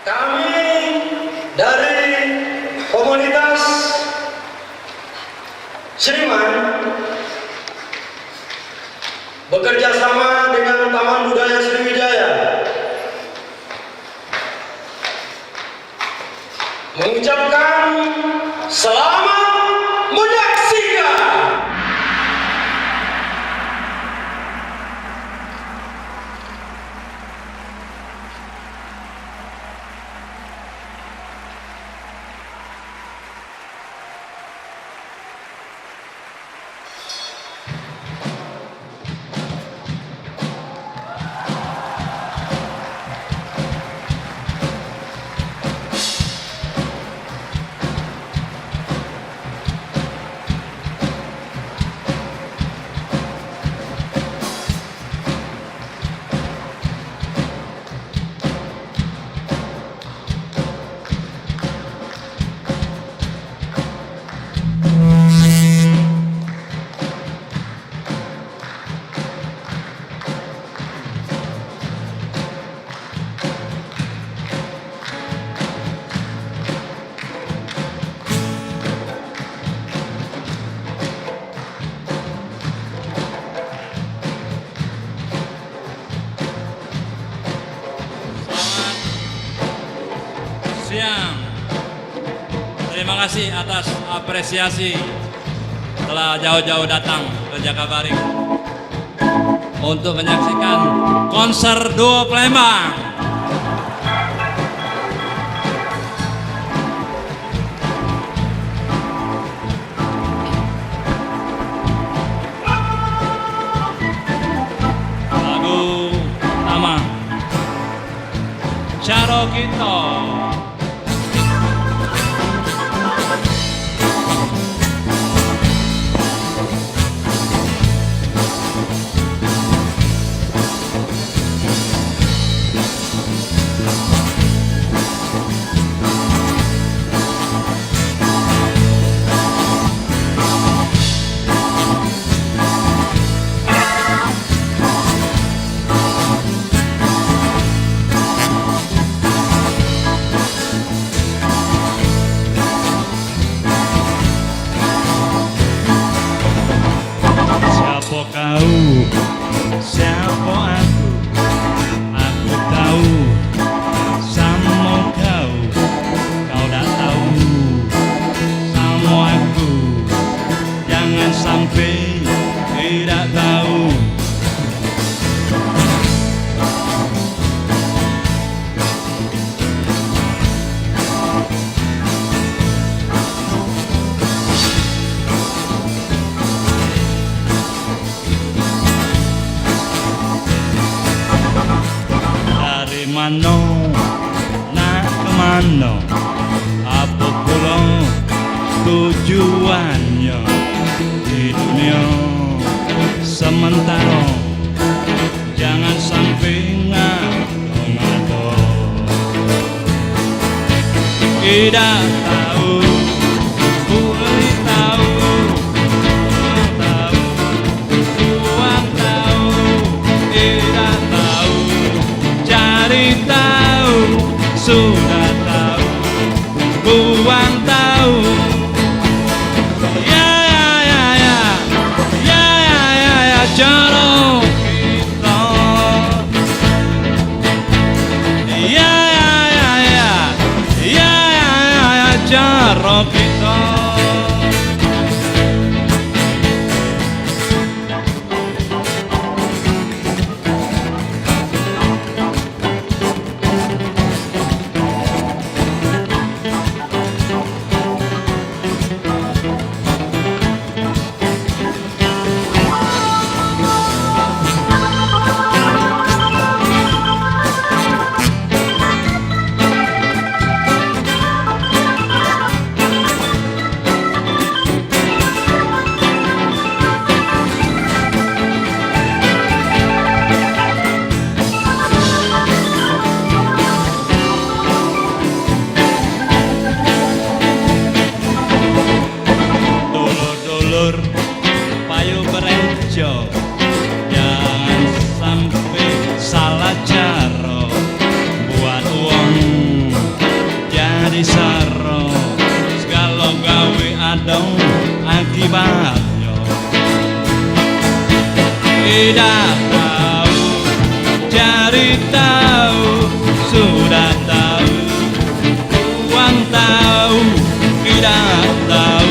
Kami dari komunitas Seniman bekerja sama dengan Taman Budaya Sriwijaya mengucapkan selamat menyaksikan. Siang. Terima kasih atas apresiasi telah jauh-jauh datang ke Jakabaring untuk menyaksikan konser duo Palembang. Lagu pertama Charokito. Siapa aku tahu, sama kau tak tahu, sama aku, jangan sampai tidak tahu. Mano, nak kemana? Apa pulang tujuannya di dunia sementara? Jangan sampai ngado-ngado. Tidak tahu, boleh tahu, tahu, Tuhan tahu, tidak tahu. Cari tahu, sudah tahu, buang tahu. Ya, cara kita. Ya, cara kita. dong akibatnya. Tidak tahu, cari tahu, sudah tahu, uang tahu, tidak tahu.